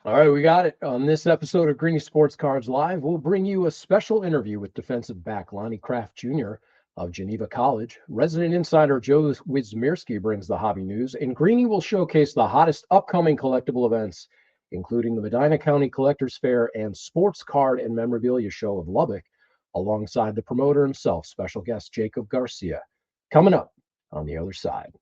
All right, we got it. On this episode of Greeny Sports Cards Live, we'll bring you a special interview with defensive back Lonnie Kraft Jr. of Geneva College. Resident insider Joe Wismirski brings the hobby news, and Greeny will showcase the hottest upcoming collectible events, including the Medina County Collectors Fair and Sports Card and Memorabilia Show of Lubbock, alongside the promoter himself, special guest Jacob Garcia. Coming up on the other side.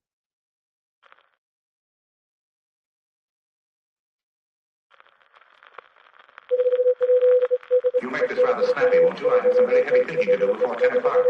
You make this rather snappy, won't you? I have some very heavy thinking to do before 10 o'clock.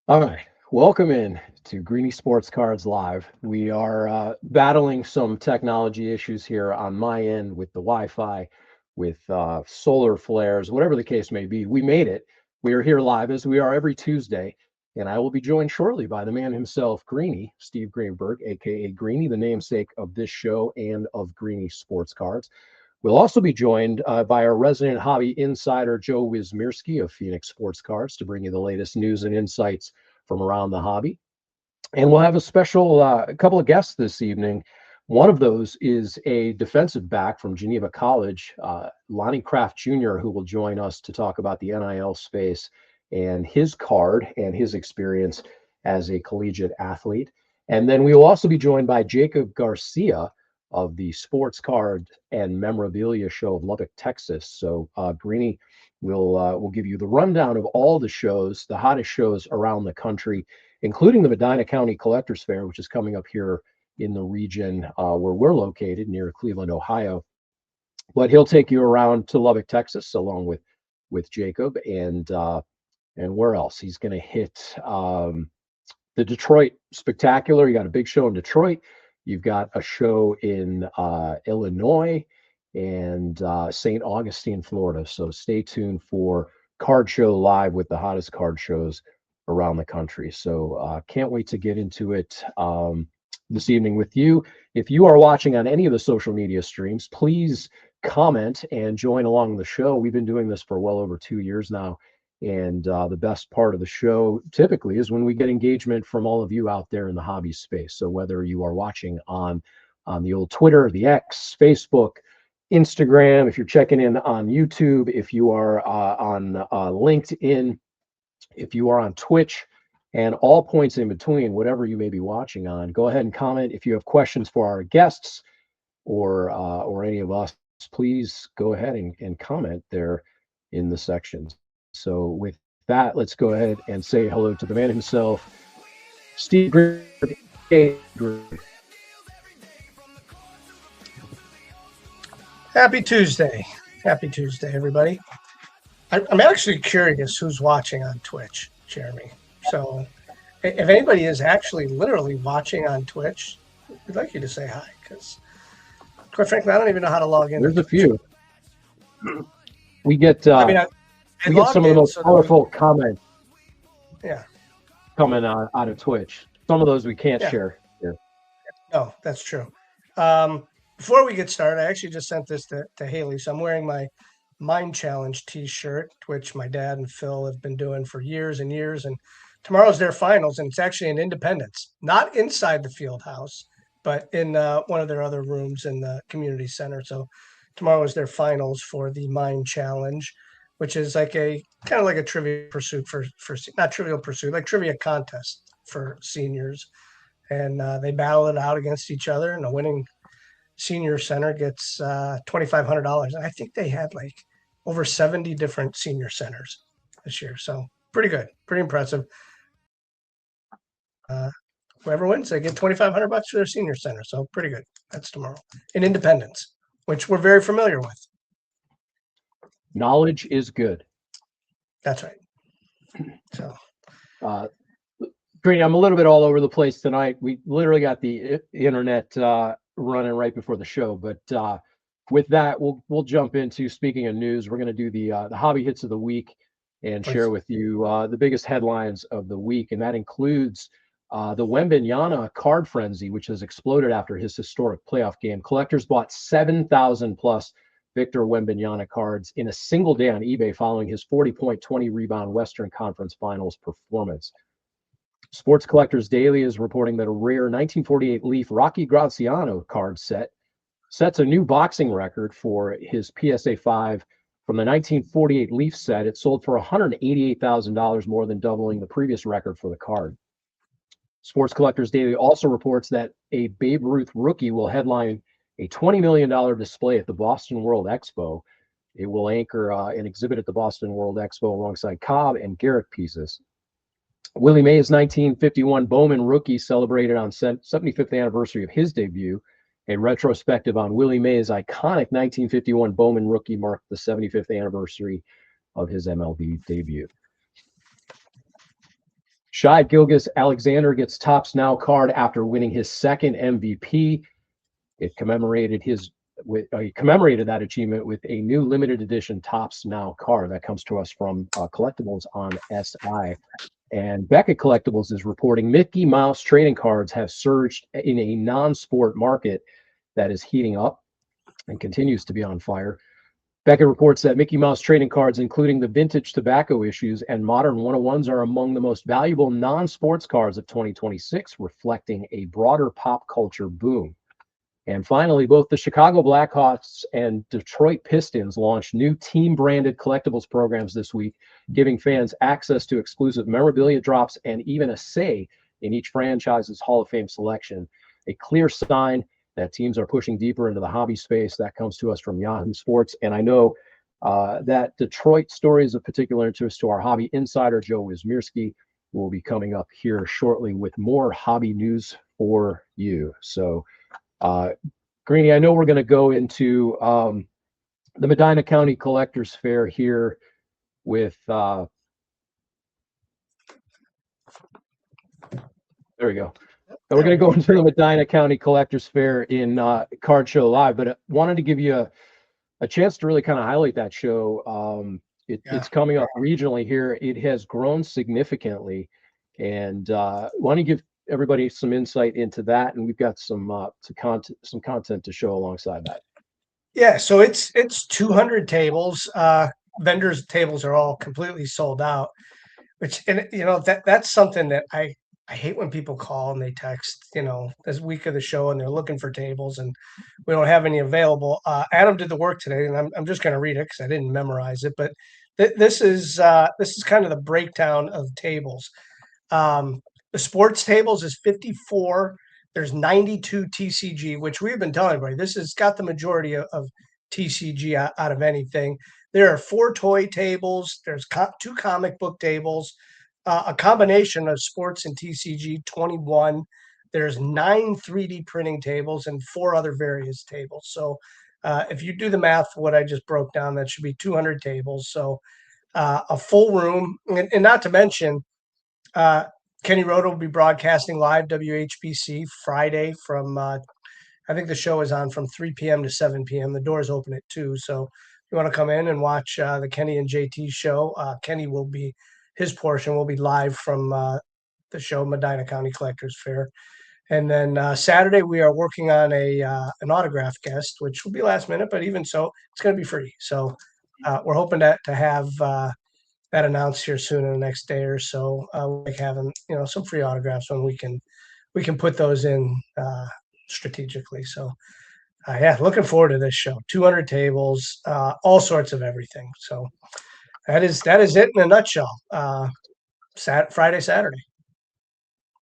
All right, welcome in to Greeny Sports Cards Live. We are battling some technology issues here on my end with the Wi-Fi, with solar flares, whatever the case may be. We made it. We are here live as we are every Tuesday, and I will be joined shortly by the man himself, Greeny, Steve Greenberg, aka Greeny, the namesake of this show and of Greeny Sports Cards. We'll also be joined by our resident hobby insider, Joe Wismirski of Phoenix Sports Cards, to bring you the latest news and insights from around the hobby. And we'll have a special couple of guests this evening. One of those is a defensive back from Geneva College, Lonnie Kraft Jr., who will join us to talk about the NIL space and his card and his experience as a collegiate athlete. And then we will also be joined by Jacob Garcia of the Sports Card and Memorabilia Show of Lubbock, Texas. So Greeny will give you the rundown of all the shows, the hottest shows around the country, including the Medina County Collectors Fair, which is coming up here in the region where we're located, near Cleveland, Ohio. But he'll take you around to Lubbock, Texas, along with Jacob, and where else? He's going to hit the Detroit Spectacular. You got a big show in Detroit. You've got a show in Illinois and St. Augustine, Florida. So stay tuned for Card Show Live with the hottest card shows around the country. So can't wait to get into it this evening with you. If you are watching on any of the social media streams, please comment and join along the show. We've been doing this for well over 2 years now. And the best part of the show typically is when we get engagement from all of you out there in the hobby space. So whether you are watching on the old Twitter, the X, Facebook, Instagram, if you're checking in on YouTube, if you are on LinkedIn, if you are on Twitch, and all points in between, whatever you may be watching on, go ahead and comment. If you have questions for our guests or any of us, please go ahead and comment there in the sections. So with that, let's go ahead and say hello to the man himself, Steve Greenberg. Happy Tuesday. Happy Tuesday, everybody. I'm actually curious who's watching on Twitch, Jeremy. So if anybody is actually literally watching on Twitch, we'd like you to say hi, because quite frankly, I don't even know how to log in. There's a few. We get we get some of the most powerful comments. Yeah. coming out of Twitch. Some of those we can't Yeah. share here. No, that's true. Before we get started, I actually just sent this to Haley. So I'm wearing my Mind Challenge T-shirt, which my dad and Phil have been doing for years and years. And tomorrow's their finals, and it's actually in Independence, not inside the field house, but in one of their other rooms in the community center. So tomorrow is their finals for the Mind Challenge, which is like a kind of like a Trivial Pursuit for not Trivial Pursuit, like trivia contest for seniors. And they battle it out against each other, and the winning senior center gets $2,500. And I think they had like over 70 different senior centers this year, so pretty good, pretty impressive. Whoever wins, they get $2,500 for their senior center, so pretty good. That's tomorrow in Independence, which we're very familiar with. Knowledge is good. That's right. So Greeny, I'm a little bit all over the place tonight. We literally got the internet running right before the show, but with that, we'll jump into, speaking of news. We're going to do the hobby hits of the week and share with you the biggest headlines of the week, and that includes the Wembanyama card frenzy, which has exploded after his historic playoff game. Collectors bought 7,000 plus Victor Wembanyama cards in a single day on eBay following his 40-point, 20-rebound Western Conference Finals performance. Sports Collectors Daily is reporting that a rare 1948 Leaf Rocky Graziano card set sets a new boxing record for his PSA 5 from the 1948 Leaf set. It sold for $188,000, more than doubling the previous record for the card. Sports Collectors Daily also reports that a Babe Ruth rookie will headline a $20 million display at the Boston World Expo. It will anchor an exhibit at the Boston World Expo alongside Cobb and Garrett pieces. Willie Mays' 1951 Bowman rookie celebrated on 75th anniversary of his debut. A retrospective on Willie Mays' iconic 1951 Bowman rookie marked the 75th anniversary of his MLB debut. Shai Gilgeous-Alexander gets Topps Now card after winning his second MVP. It commemorated that achievement with a new limited edition Topps Now card that comes to us from Collectibles on SI. And Beckett Collectibles is reporting Mickey Mouse trading cards have surged in a non-sport market that is heating up and continues to be on fire. Beckett reports that Mickey Mouse trading cards, including the vintage tobacco issues and modern 101s, are among the most valuable non-sports cards of 2026, reflecting a broader pop culture boom. And finally, both the Chicago Blackhawks and Detroit Pistons launched new team-branded collectibles programs this week, giving fans access to exclusive memorabilia drops and even a say in each franchise's Hall of Fame selection. A clear sign that teams are pushing deeper into the hobby space. That comes to us from Yahoo Sports. And I know that Detroit story is of particular interest to our hobby insider, Joe Wismierski, who will be coming up here shortly with more hobby news for you. So, Greeny, I know we're going to go into the Medina County Collectors Fair here with, there we go. And we're going to go into the Medina County Collectors Fair in Card Show Live, but I wanted to give you a chance to really kind of highlight that show. It's coming up regionally here. It has grown significantly. And why don't you give everybody some insight into that, and we've got some content to show alongside that. Yeah, so it's 200 tables. Vendors' tables are all completely sold out, which, and that's something that I hate when people call and they text, this week of the show, and they're looking for tables and we don't have any available. Adam did the work today, and I'm just going to read it because I didn't memorize it, but this is kind of the breakdown of tables. The sports tables is 54. There's 92 TCG, which we've been telling everybody. This has got the majority of TCG out of anything. There are 4 toy tables. There's 2 comic book tables, a combination of sports and TCG, 21. There's 9 3D printing tables and 4 other various tables. So if you do the math, what I just broke down, that should be 200 tables. So a full room, and not to mention, Kenny Rhoda will be broadcasting live WHBC Friday from, I think the show is on from 3 p.m. to 7 p.m. The doors open at 2. So if you want to come in and watch the Kenny and JT show, his portion will be live from the show, Medina County Collectors Fair. And then Saturday we are working on an autograph guest, which will be last minute, but even so, it's going to be free. So we're hoping to have that announced here soon in the next day or so. Like having some free autographs when we can put those in strategically. So yeah, looking forward to this show. 200 tables, all sorts of everything. So that is it in a nutshell. Friday, Saturday.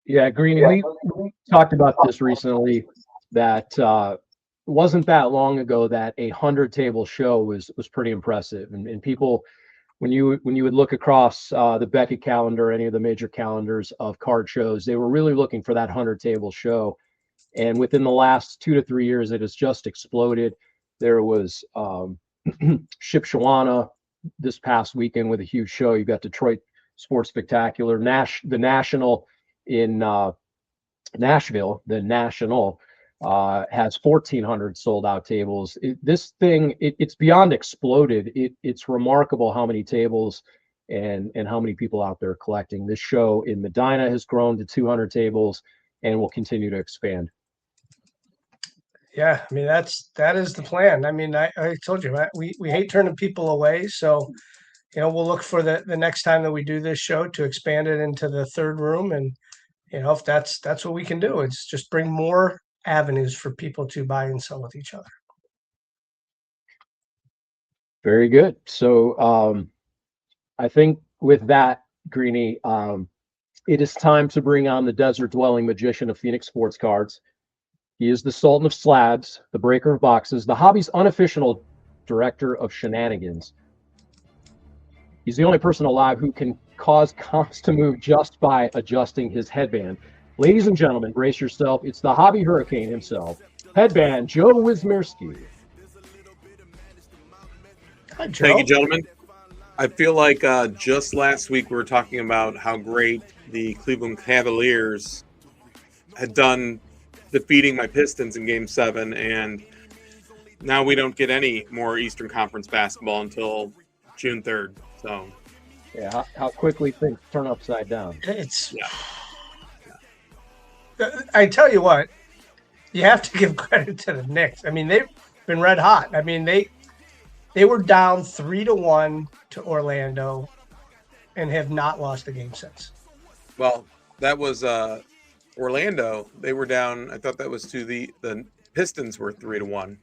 Yeah, Greeny, we talked about this recently, that wasn't that long ago that a 100-table show was pretty impressive. And people, when you would look across the Beckett calendar, any of the major calendars of card shows, they were really looking for that 100-table show. And within the last 2 to 3 years, it has just exploded. There was Shipshewana this past weekend with a huge show. You've got Detroit Sports Spectacular, the National in Nashville. The National has 1,400 sold out tables. This thing, it's beyond exploded. It's remarkable how many tables and how many people out there collecting. This show in Medina has grown to 200 tables and will continue to expand. Yeah, I mean that is the plan. I mean, I told you, we hate turning people away, so we'll look for the next time that we do this show to expand it into the third room, and if that's what we can do, it's just bring more avenues for people to buy and sell with each other. Very good. So I think with that, Greeny, it is time to bring on the desert dwelling magician of Phoenix Sports Cards. He is the Sultan of Slabs, the breaker of boxes, the hobby's unofficial director of shenanigans. He's the only person alive who can cause comps to move just by adjusting his headband. Ladies and gentlemen, brace yourself. It's the hobby hurricane himself, Headband Joe Wismerski. Hi, Joe. Thank you, gentlemen. I feel like just last week we were talking about how great the Cleveland Cavaliers had done defeating my Pistons in Game 7, and now we don't get any more Eastern Conference basketball until June 3rd. So, yeah, how quickly things turn upside down. It's I tell you what, you have to give credit to the Knicks. I mean, they've been red hot. I mean, they were down 3-1 to Orlando and have not lost a game since. Well, that was Orlando. They were down. I thought that was to the Pistons were 3-1.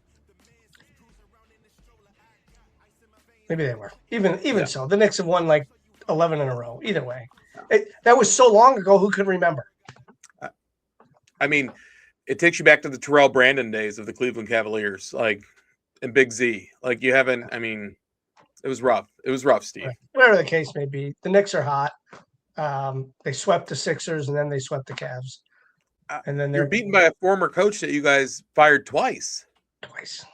Maybe they were. Even so, the Knicks have won like 11 in a row. Either way, that was so long ago. Who could remember? I mean, it takes you back to the Terrell Brandon days of the Cleveland Cavaliers, like, and Big Z. Like, you haven't. I mean, it was rough. It was rough, Steve. Right. Whatever the case may be, the Knicks are hot. They swept the Sixers and then they swept the Cavs. And then they're beaten by a former coach that you guys fired twice. Twice.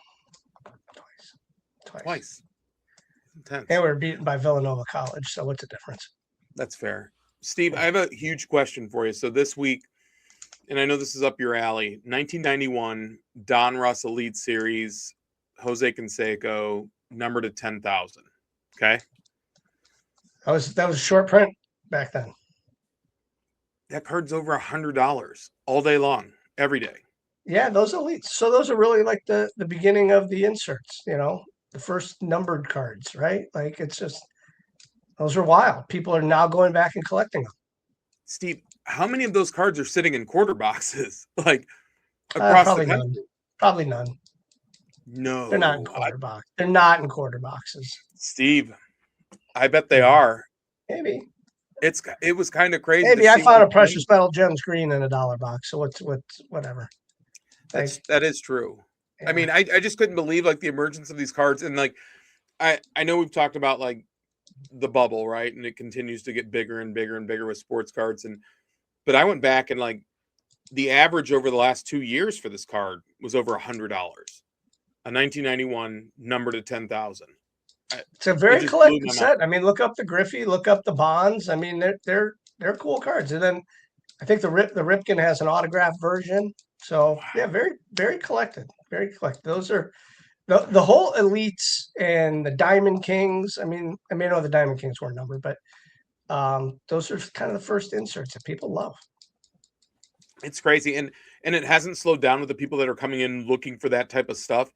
Intense. And we were beaten by Villanova College. So what's the difference? That's fair. Steve, I have a huge question for you. So this week, and I know this is up your alley, 1991 Don Russ Elite Series, Jose Canseco, number to 10,000. Okay. That was short print back then. That card's over $100 all day long, every day. Yeah, those elites. So those are really like the beginning of the inserts, the first numbered cards, right? Like, it's just, those are wild. People are now going back and collecting them. Steve, how many of those cards are sitting in quarter boxes? Like, across probably the country? none. Probably none. No. They're not in quarter box. They're not in quarter boxes. Steve, I bet they are. Maybe. It was kind of crazy. Maybe I found a precious metal gems green in a $1 box. So what's whatever. That is true. Yeah. I mean, I just couldn't believe like the emergence of these cards, and like I know we've talked about like the bubble, right? And it continues to get bigger and bigger and bigger with sports cards, but I went back and like the average over the last 2 years for this card was over $100. A 1991 number to 10,000. It's a very collected set. I mean, look up the Griffey, look up the Bonds. I mean, they're cool cards. And then I think the Ripken has an autographed version. So yeah, very, very collected. Very collected. Those are the whole elites and the Diamond Kings. I mean, I know the Diamond Kings weren't numbered, but those are kind of the first inserts that people love. It's crazy. And it hasn't slowed down with the people that are coming in looking for that type of stuff.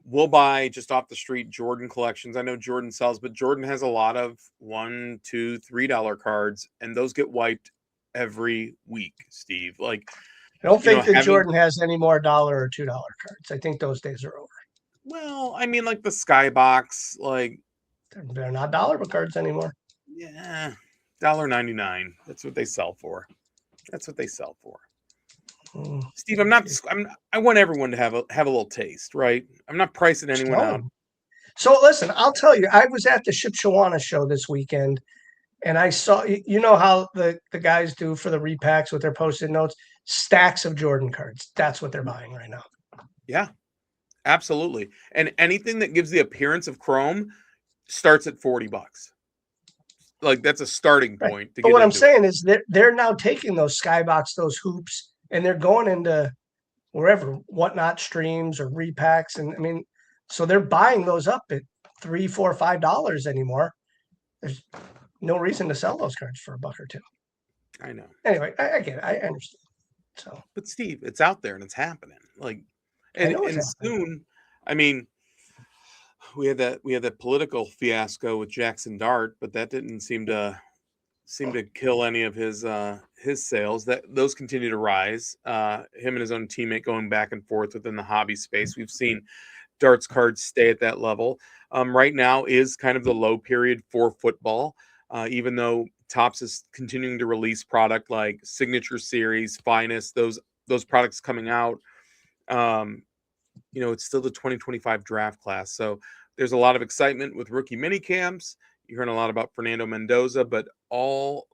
We'll buy just off the street Jordan collections. I know Jordan sells, but Jordan has a lot of $1, $2, $3 cards, and those get wiped every week, Steve. Like, I don't think that having, Jordan has any more $1 or $2 cards. I think those days are over. well, I mean, like the Skybox, like They're not dollar cards anymore. yeah, $1.99. That's what they sell for. That's what they sell for. Steve, I want everyone to have a little taste, right? I'm not pricing anyone out. So listen, I'll tell you, I was at the Shipshawana show this weekend, and I saw, you know how the guys do for the repacks with their Post-it notes, stacks of Jordan cards. That's what they're buying right now. Yeah, absolutely. And anything that gives the appearance of chrome starts at $40. Like, that's a starting point. Right. But what I'm saying is they're now taking those Skybox, those hoops, and they're going into wherever, Whatnot streams or repacks. And I mean, so they're buying those up at $3, $4, $5 anymore. There's no reason to sell those cards for $1 or $2. I know. Anyway, I get it. I understand. So, but Steve, it's out there and it's happening. Like, and soon, I mean, we had that political fiasco with Jackson Dart, but that didn't seem to kill any of his sales. That those continue to rise. Him and his own teammate going back and forth within the hobby space. We've seen Dart's cards stay at that level. Right now is kind of the low period for football, even though Topps is continuing to release product like Signature Series, Finest, those products coming out. It's still the 2025 draft class. So there's a lot of excitement with rookie mini camps. You're hearing a lot about Fernando Mendoza, but all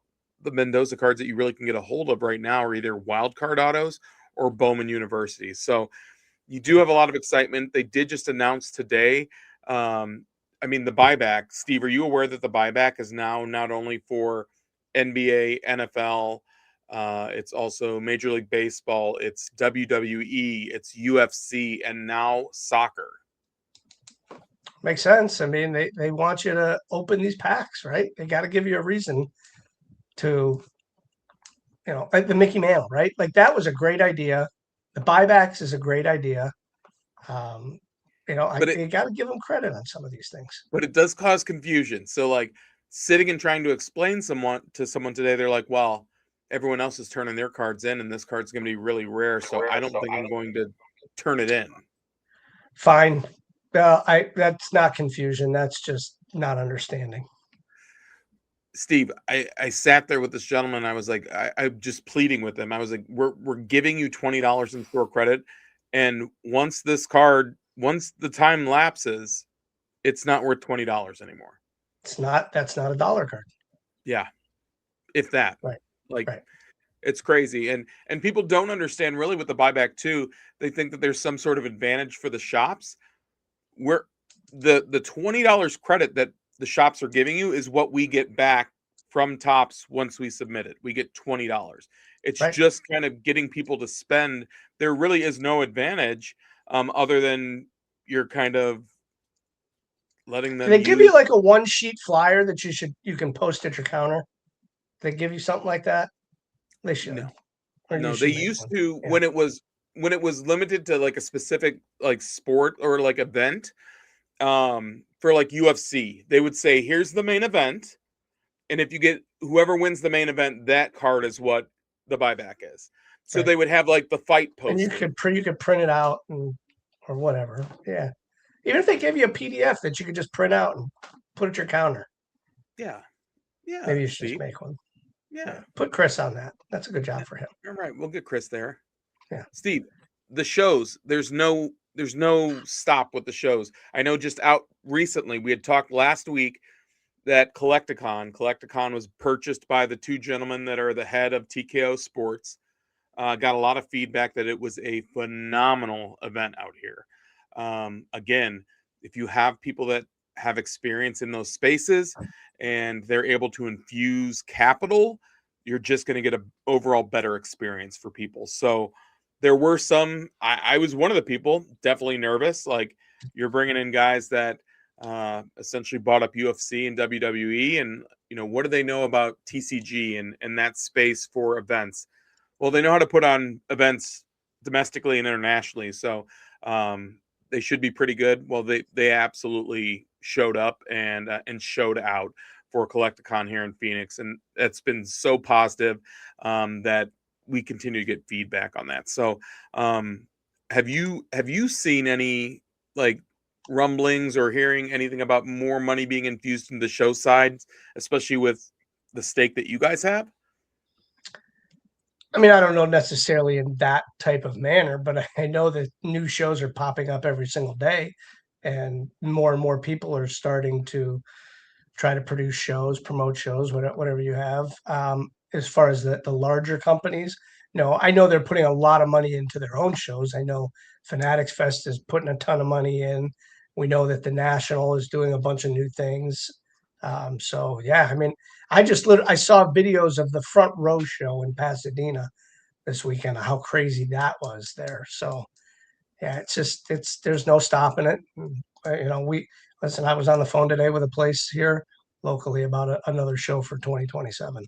the Mendoza cards that you really can get a hold of right now are either wild card autos or Bowman University. So you do have a lot of excitement. They did just announce today. The buyback. Steve, are you aware that the buyback is now not only for NBA, NFL, it's also Major League Baseball, it's WWE, it's UFC, and now soccer. Makes sense. I mean, they want you to open these packs, right? They got to give you a reason to, like the Mickey Mantle, right? Like that was a great idea. The buybacks is a great idea. You got to give them credit on some of these things. But it does cause confusion. So like sitting and trying to explain to someone today, they're like, well, everyone else is turning their cards in and this card's going to be really rare. So I don't think I'm going to turn it in. Fine. That's not confusion. That's just not understanding. Steve, I sat there with this gentleman. I was like, I'm just pleading with him. I was like, we're giving you $20 in store credit. And once the time lapses, it's not worth $20 anymore. That's not a $1 card. Yeah. If that. Right. Right. It's crazy. And people don't understand really with the buyback too. They think that there's some sort of advantage for the shops. Where the $20 credit that the shops are giving you is what we get back from Topps once we submit it. We get $20. It's just kind of getting people to spend. There really is no advantage other than you're kind of letting them. They give you like a one sheet flyer that you can post at your counter. They give you something like that. They should. No, they used to when it was limited to like a specific like sport or like event. For like UFC, they would say, here's the main event. And if you get whoever wins the main event, that card is what the buyback is. So they would have like the fight poster. And you could print it out or whatever. Yeah. Even if they give you a PDF that you could just print out and put at your counter. Yeah. Yeah. Maybe you should just make one. Yeah. Put Chris on that. That's a good job for him. All right. We'll get Chris there. Yeah. Steve, the shows, there's no stop with the shows. I know just out recently, we had talked last week that Collecticon was purchased by the two gentlemen that are the head of TKO Sports. Got a lot of feedback that it was a phenomenal event out here. Again, if you have people that have experience in those spaces and they're able to infuse capital, you're just going to get an overall better experience for people. So there were some, I was one of the people definitely nervous. Like you're bringing in guys that essentially bought up UFC and WWE, and what do they know about TCG and that space for events? Well, they know how to put on events domestically and internationally, so they should be pretty good. Well, they absolutely showed up and showed out for Collecticon here in Phoenix, and that's been so positive that we continue to get feedback on that. So, have you seen any like rumblings or hearing anything about more money being infused in the show side, especially with the stake that you guys have? I mean, I don't know necessarily in that type of manner, but I know that new shows are popping up every single day, and more people are starting to try to produce shows, promote shows, whatever you have. As far as the larger companies, no, I know they're putting a lot of money into their own shows. I know Fanatics Fest is putting a ton of money in. We know that the National is doing a bunch of new things. So yeah, I mean, I saw videos of the Front Row show in Pasadena this weekend. How crazy that was there. So yeah, it's there's no stopping it. We listen. I was on the phone today with a place here locally about another show for 2027.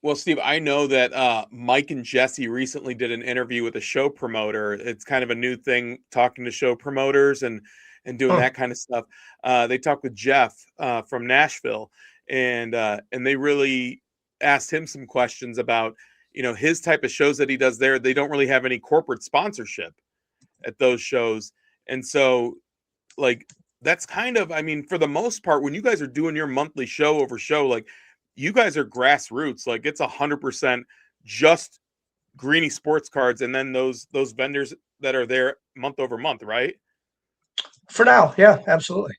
Well, Steve, I know that Mike and Jesse recently did an interview with a show promoter. It's kind of a new thing, talking to show promoters and doing Huh. that kind of stuff. They talked with Jeff from Nashville, and they really asked him some questions about his type of shows that he does there. They don't really have any corporate sponsorship at those shows, and so like that's kind of, I mean, for the most part, when you guys are doing your monthly show over show, like you guys are grassroots. Like it's 100% just Greeny sports cards, and then those vendors that are there month over month, right? For now, yeah, absolutely.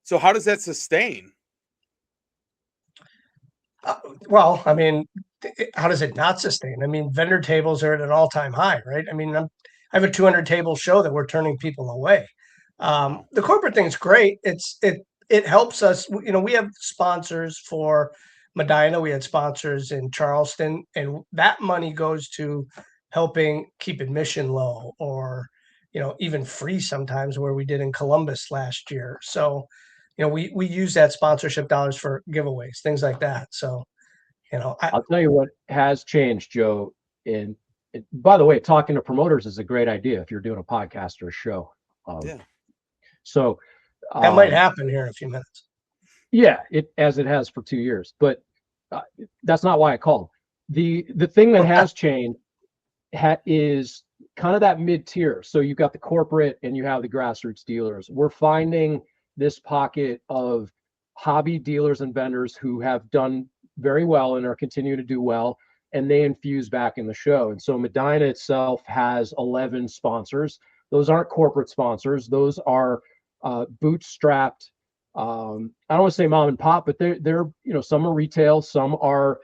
So how does that sustain? Uh, well, I mean, how does it not sustain? I mean, vendor tables are at an all-time high, right? I mean, I have a 200 table show that we're turning people away. Wow. The corporate thing's great. It helps us. We have sponsors for Medina. We had sponsors in Charleston, and that money goes to helping keep admission low, or even free sometimes, where we did in Columbus last year. So, we use that sponsorship dollars for giveaways, things like that. So, I I'll tell you what has changed, Joe. And by the way, talking to promoters is a great idea if you're doing a podcast or a show. Um, Yeah. so, that might um, happen here in a few minutes. yeah, it has for 2 years, but uh, that's not why I called. The thing that has changed is kind of that mid tier. So you've got the corporate and you have the grassroots dealers. We're finding this pocket of hobby dealers and vendors who have done very well and are continuing to do well, and they infuse back in the show. And so Medina itself has 11 sponsors. Those aren't corporate sponsors. Those are bootstrapped. I don't want to say mom and pop, but they're some are retail, some are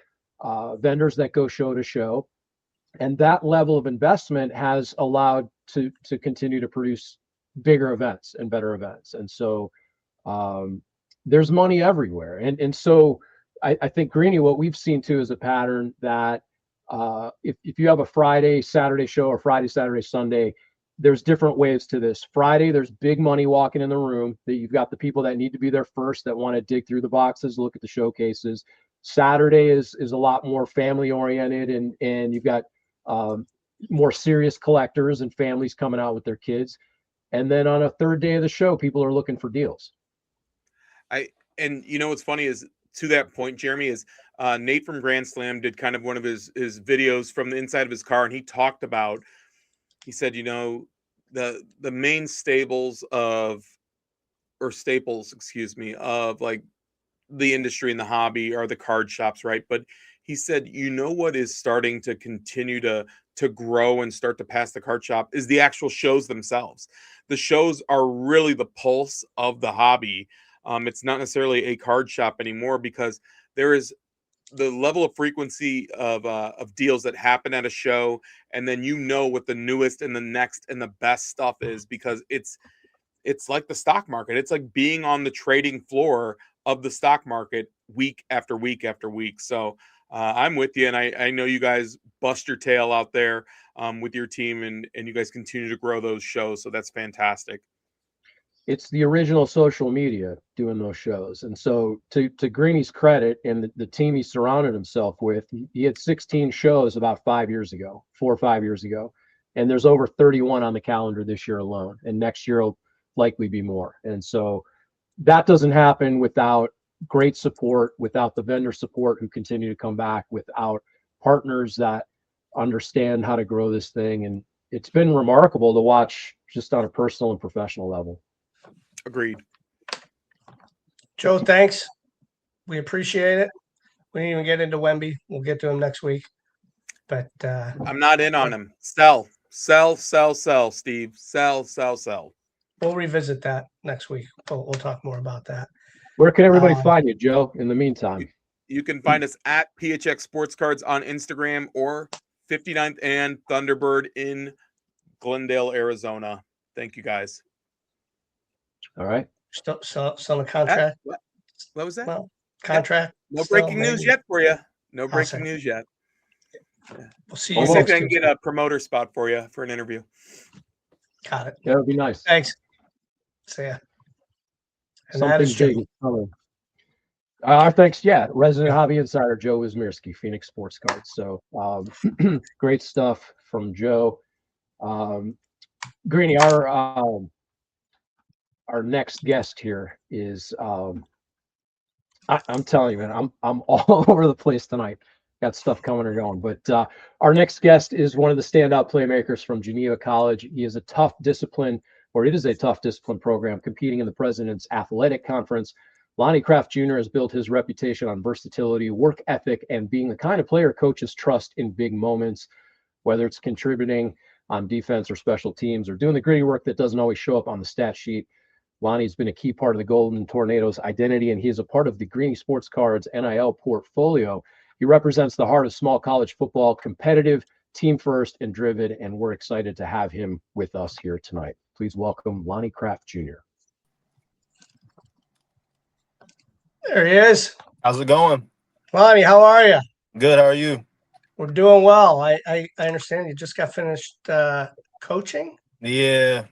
vendors that go show to show, and that level of investment has allowed to continue to produce bigger events and better events. And so there's money everywhere. And so I think, Greeny, what we've seen too is a pattern that if you have a Friday, Saturday show, or Friday, Saturday, Sunday, there's different waves to this. Friday, there's big money walking in the room, that you've got the people that need to be there first, that want to dig through the boxes, look at the showcases. Saturday is a lot more family oriented, and you've got um, more serious collectors and families coming out with their kids. And then on a third day of the show, people are looking for deals. And what's funny is, to that point, Jeremy, is Nate from Grand Slam did kind of one of his videos from the inside of his car, and he talked about, he said, the main staples, excuse me, of like the industry and the hobby are the card shops, right? But he said, what is starting to continue to grow and start to pass the card shop is the actual shows themselves. The shows are really the pulse of the hobby. It's not necessarily a card shop anymore, because there is the level of frequency of deals that happen at a show, and then what the newest and the next and the best stuff is, because it's like the stock market. It's like being on the trading floor of the stock market week after week after week. So I'm with you, and I know you guys bust your tail out there with your team, and you guys continue to grow those shows. So that's fantastic. it's the original social media doing those shows. And so to Greeny's credit and the team he surrounded himself with, he had 16 shows about 5 years ago, 4 or 5 years ago. And there's over 31 on the calendar this year alone. And next year will likely be more. And so that doesn't happen without great support, without the vendor support who continue to come back, without partners that understand how to grow this thing. And it's been remarkable to watch just on a personal and professional level. Agreed. Joe, thanks. We appreciate it. We didn't even get into Wemby. We'll get to him next week. But I'm not in on him. Sell, Steve. Sell. We'll revisit that next week. We'll talk more about that. Where can everybody find you, Joe, in the meantime? You can find us at PHX Sports Cards on Instagram or 59th and Thunderbird in Glendale, Arizona. Thank you, guys. All right. Still a contract? What was that? Well, contract. No breaking news yet for you. No breaking news yet. We'll see We'll you see if next I can Tuesday. get a promoter spot for you for an interview. Got it. That would be nice. Thanks. See ya. And Something that is big Joe. is coming. Our thanks, resident hobby insider Joe Wismirski, Phoenix Sports Cards. So great stuff from Joe. Greeny, our next guest here is I'm telling you, man, I'm all over the place tonight. Got stuff coming or going, but our next guest is one of the standout playmakers from Geneva College. He is a tough discipline, or it is a tough discipline program competing in the President's Athletic Conference. Lonnie Kraft Jr. has built his reputation on versatility, work ethic, and being the kind of player coaches trust in big moments, whether it's contributing on defense or special teams or doing the gritty work that doesn't always show up on the stat sheet. Lonnie's been a key part of the Golden Tornadoes identity, and he is a part of the Greeny Sports Cards NIL portfolio. He represents the heart of small college football, competitive, team first, and driven, and we're excited to have him with us here tonight. Please welcome Lonnie Kraft Jr. There he is. How's it going? Lonnie, how are you? Good. How are you? We're doing well. I understand you just got finished coaching. Yeah,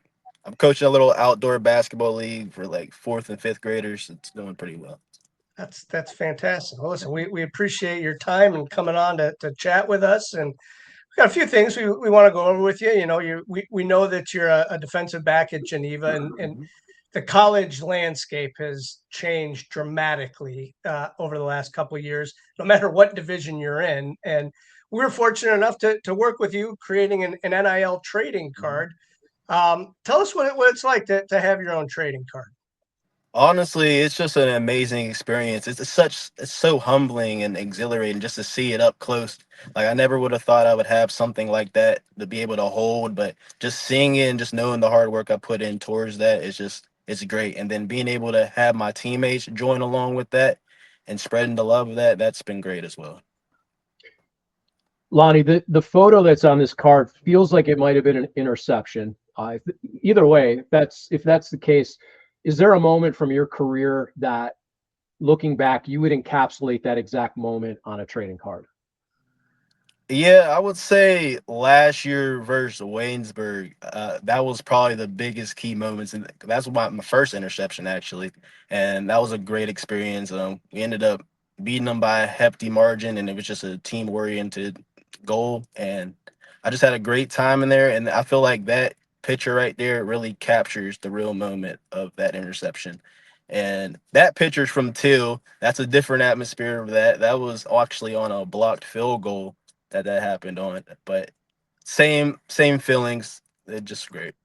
I'm coaching a little outdoor basketball league for like 4th and 5th graders. It's doing pretty well. That's fantastic. Well, listen, we appreciate your time and coming on to chat with us. And we've got a few things we want to go over with you. You know, we know that you're a defensive back at Geneva, and the college landscape has changed dramatically over the last couple of years, no matter what division you're in. And we're fortunate enough to work with you creating an NIL trading card. Tell us what it's like to have your own trading card. Honestly, it's just an amazing experience. It's so humbling and exhilarating just to see it up close. Like I never would have thought I would have something like that to be able to hold, but just seeing it and just knowing the hard work I put in towards that it's great. And then being able to have my teammates join along with that and spreading the love of that's been great as well. Lonnie, the photo that's on this card feels like it might have been an interception. Either way, if that's the case, is there a moment from your career that, looking back, you would encapsulate that exact moment on a trading card? Yeah, I would say last year versus Waynesburg, that was probably the biggest key moments, and that's my first interception actually, and that was a great experience. We ended up beating them by a hefty margin, and it was just a team-oriented goal, and I just had a great time in there, and I feel like that picture right there really captures the real moment of that interception. And that picture's from Till. That's a different atmosphere. That was actually on a blocked field goal that happened on, but same feelings. They're just great.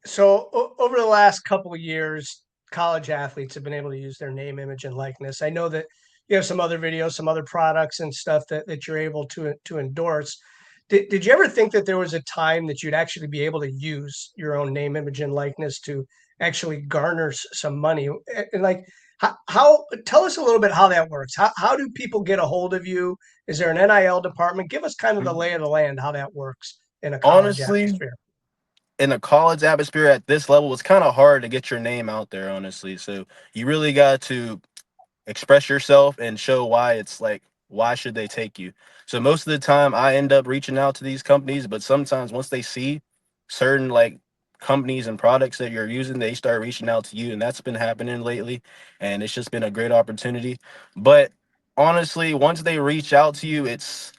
So over the last couple of years, college athletes have been able to use their name, image, and likeness. I know that you have some other videos, some other products and stuff that you're able to endorse. Did you ever think that there was a time that you'd actually be able to use your own name, image, and likeness to actually garner some money? And like, how tell us a little bit how that works. How do people get a hold of you? Is there an NIL department? Give us kind of the lay of the land, how that works in a college atmosphere. In a college atmosphere at this level, it's kind of hard to get your name out there, honestly. So you really got to express yourself and show why should they take you. So most of the time I end up reaching out to these companies, but sometimes once they see certain like companies and products that you're using, they start reaching out to you, and that's been happening lately, and it's just been a great opportunity. But honestly, once they reach out to you, it's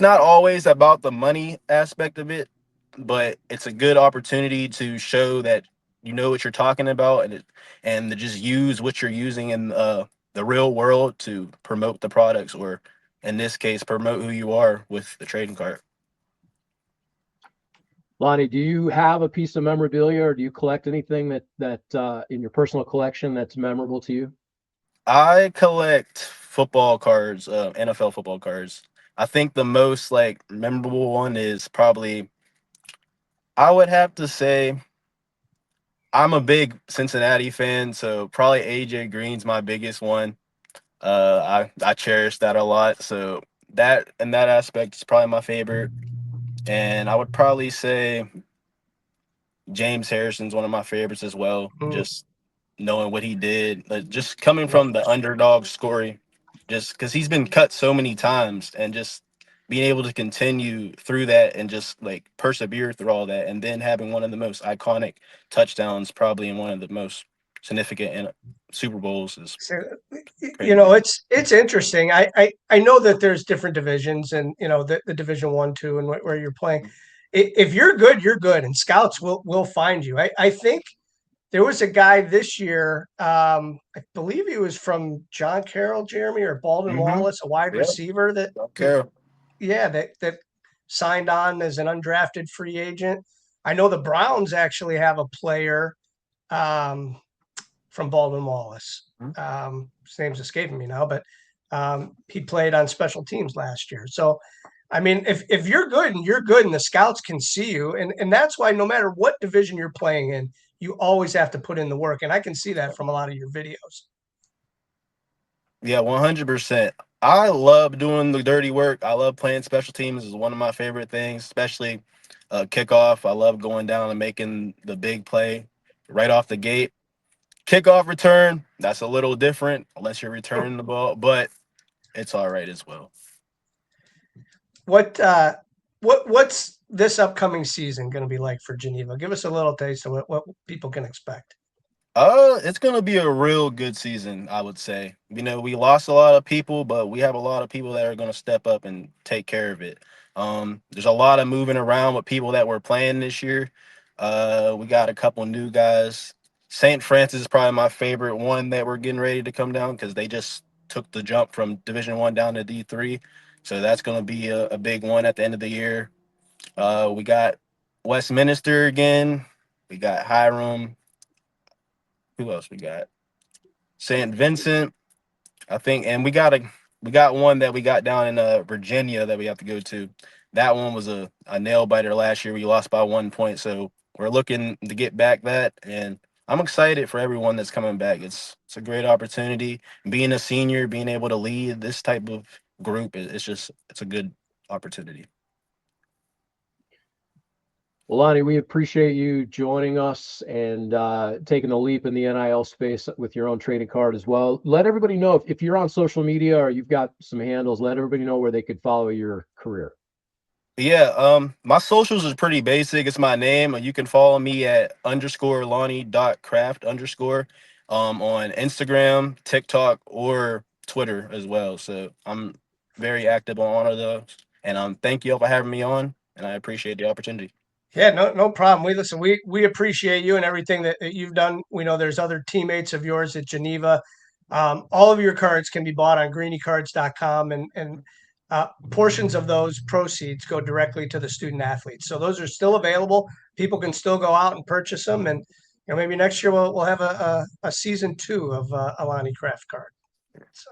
not always about the money aspect of it, but it's a good opportunity to show that you know what you're talking about, and to just use what you're using in the real world to promote the products, or in this case, promote who you are with the trading card. Lonnie, do you have a piece of memorabilia, or do you collect anything that in your personal collection that's memorable to you? I collect football cards, NFL football cards. I think the most like memorable one is probably, I would have to say, I'm a big Cincinnati fan, so probably AJ Green's my biggest one. I cherish that a lot. So that, in that aspect, is probably my favorite. And I would probably say James Harrison's one of my favorites as well. Mm, Just knowing what he did, like, just coming yeah. from the underdog story, just because he's been cut so many times, and just being able to continue through that and just like persevere through all that, and then having one of the most iconic touchdowns, probably in one of the most significant in Super Bowls, is So, crazy. it's interesting. I know that there's different divisions, and the Division 1, 2, and where you're playing. If you're good, you're good, and scouts will find you. I think there was a guy this year. I believe he was from John Carroll, Jeremy, or Baldwin Mm-hmm. Wallace, a wide Yeah. receiver Okay. that signed on as an undrafted free agent. I know the Browns actually have a player um, from Baldwin Wallace. His name's escaping me now, but he played on special teams last year. So, I mean, if you're good and you're good, and the scouts can see you, and that's why no matter what division you're playing in, you always have to put in the work, and I can see that from a lot of your videos. Yeah, 100%. I love doing the dirty work. I love playing special teams. Is one of my favorite things, especially kickoff. I love going down and making the big play right off the gate. Kickoff return, that's a little different unless you're returning the ball, but it's all right as well. What what's this upcoming season going to be like for Geneva? Give us a little taste of what people can expect. It's gonna be a real good season, I would say. We lost a lot of people, but we have a lot of people that are gonna step up and take care of it. There's a lot of moving around with people that we're playing this year. We got a couple new guys. St. Francis is probably my favorite one that we're getting ready to come down, because they just took the jump from Division 1 down to D3. So that's gonna be a big one at the end of the year. We got Westminster again. We got Hiram. Who else we got? St. Vincent, I think, and we got one that we got down in Virginia that we have to go to. That one was a nail biter last year. We lost by 1 point, so we're looking to get back that, and I'm excited for everyone that's coming back. It's a great opportunity. Being a senior, being able to lead this type of group, it's a good opportunity. Well, Lonnie, we appreciate you joining us and taking a leap in the NIL space with your own trading card as well. Let everybody know if you're on social media or you've got some handles, let everybody know where they could follow your career. Yeah, my socials is pretty basic. It's my name. You can follow me at _Lonnie.craft_ on Instagram, TikTok, or Twitter as well. So I'm very active on all of those. And thank you all for having me on, and I appreciate the opportunity. Yeah, no problem. We appreciate you and everything that you've done. We know there's other teammates of yours at Geneva. All of your cards can be bought on greenycards.com, and portions of those proceeds go directly to the student athletes. So those are still available. People can still go out and purchase them, and maybe next year we'll have a season 2 of Alani Craft Card. So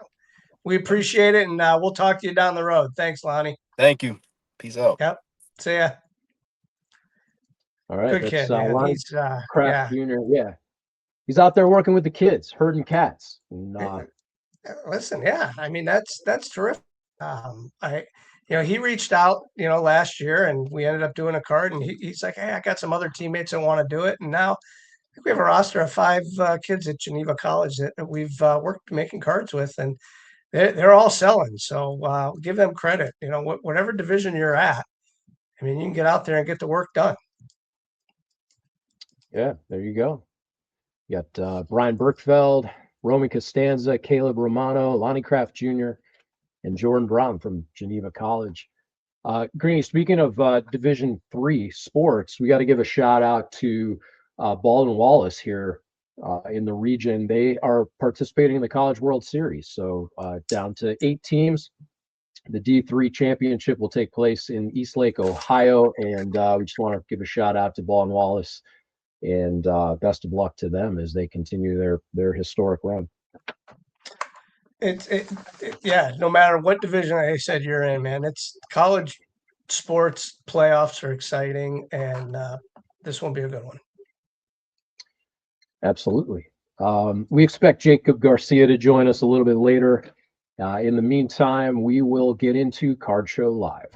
we appreciate it, and we'll talk to you down the road. Thanks, Lonnie. Thank you. Peace out. Yep. See ya. All right, Good that's kid, man. Lonnie He's Kraft yeah. Jr. Yeah, he's out there working with the kids, herding cats. And, Listen, yeah. I mean, that's terrific. I, he reached out, last year, and we ended up doing a card, and he's like, "Hey, I got some other teammates that want to do it," and now I think we have a roster of 5 kids at Geneva College that we've worked making cards with, and they're all selling. So give them credit. Whatever division you're at, I mean, you can get out there and get the work done. Yeah, there you go. You got Brian Berkfeld, Romy Costanza, Caleb Romano, Lonnie Kraft Jr., and Jordan Brown from Geneva College. Greeny, speaking of Division III sports, we got to give a shout out to Baldwin Wallace here in the region. They are participating in the College World Series. So down to 8 teams. The D3 championship will take place in Eastlake, Ohio. And we just want to give a shout out to Baldwin Wallace and best of luck to them as they continue their historic run. Yeah, no matter what division I said you're in, man, it's college sports playoffs are exciting, and this won't be a good one. Absolutely. We expect Jacob Garcia to join us a little bit later. In the meantime, we will get into Card Show Live.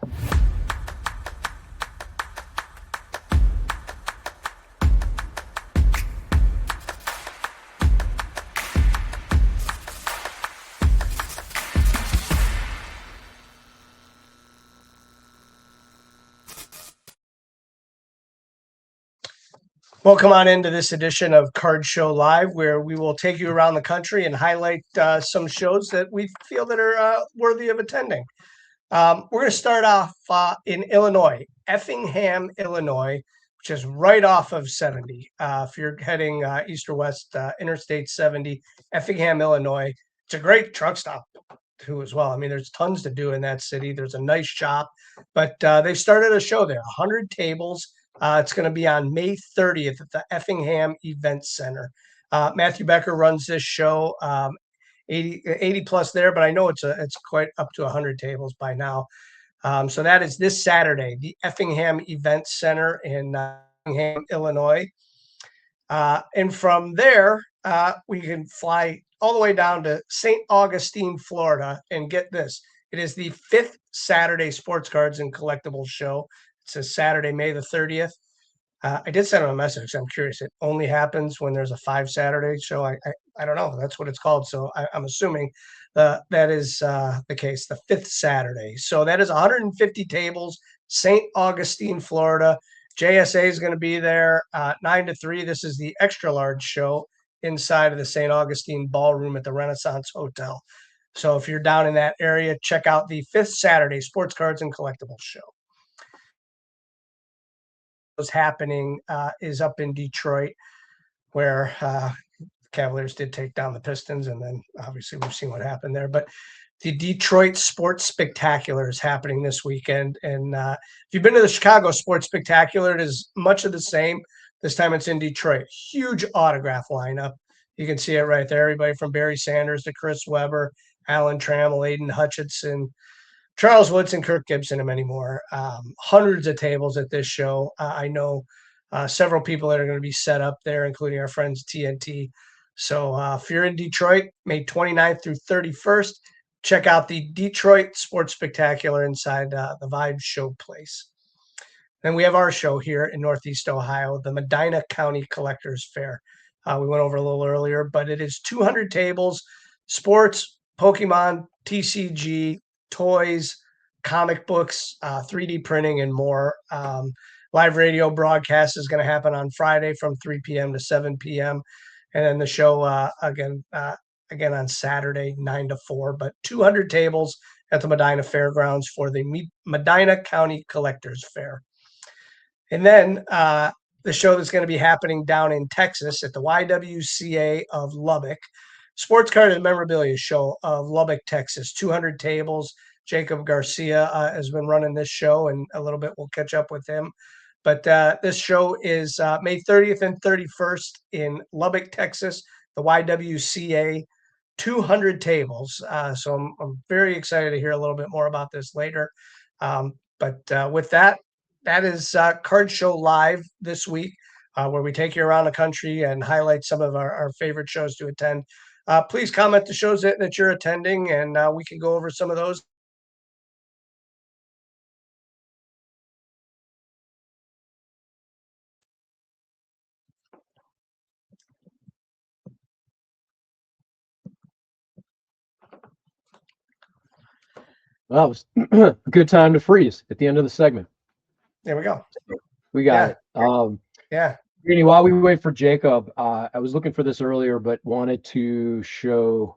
Welcome on into this edition of Card Show Live, where we will take you around the country and highlight some shows that we feel that are worthy of attending. We're going to start off in Illinois, Effingham, Illinois, which is right off of 70. If you're heading east or west, Interstate 70, Effingham, Illinois. It's a great truck stop too as well. I mean, there's tons to do in that city. There's a nice shop, but they started a show there, 100 tables. It's going to be on May 30th at the Effingham Event Center. Matthew Becker runs this show, 80 plus there, but I know it's quite up to 100 tables by now. So that is this Saturday, the Effingham Event Center in Effingham, Illinois. And from there, we can fly all the way down to St. Augustine, Florida, and get this. It is the 5th Saturday Sports Cards and Collectibles show. It's a Saturday, May the 30th. I did send him a message. I'm curious. It only happens when there's a 5 Saturday show. I don't know. That's what it's called. So I'm assuming that is the case, the 5th Saturday. So that is 150 tables, St. Augustine, Florida. JSA is going to be there 9 to 3. This is the extra large show inside of the St. Augustine Ballroom at the Renaissance Hotel. So if you're down in that area, check out the 5th Saturday Sports Cards and Collectibles show. What's happening is up in Detroit, where the Cavaliers did take down the Pistons, and then obviously we've seen what happened there. But the Detroit Sports Spectacular is happening this weekend, and if you've been to the Chicago Sports Spectacular, it is much of the same. This time it's in Detroit. Huge autograph lineup. You can see it right there. Everybody from Barry Sanders to Chris Webber, Alan Trammell, Aiden Hutchinson, Charles Woodson, Kirk Gibson, and many more. Hundreds of tables at this show. I know several people that are going to be set up there, including our friends TNT. So if you're in Detroit, May 29th through 31st, check out the Detroit Sports Spectacular inside the Vibe Showplace. Then we have our show here in Northeast Ohio, the Medina County Collectors Fair. We went over a little earlier, but it is 200 tables, sports, Pokemon, TCG, toys, comic books, 3D printing, and more. Live radio broadcast is going to happen on Friday from 3 p.m. to 7 p.m. And then the show again on Saturday, 9 to 4. But 200 tables at the Medina Fairgrounds for the Medina County Collectors Fair. And then the show that's going to be happening down in Texas at the YWCA of Lubbock. Sports Card and Memorabilia Show of Lubbock, Texas. 200 tables. Jacob Garcia has been running this show, and a little bit we'll catch up with him. But this show is May 30th and 31st in Lubbock, Texas, the YWCA, 200 tables. So I'm very excited to hear a little bit more about this later. But with that, that is Card Show Live this week, where we take you around the country and highlight some of our favorite shows to attend. Please comment the shows that you're attending, and we can go over some of those. Well, it was a good time to freeze at the end of the segment. There we go. We got it. Yeah. Greeny, while we wait for Jacob, I was looking for this earlier, but wanted to show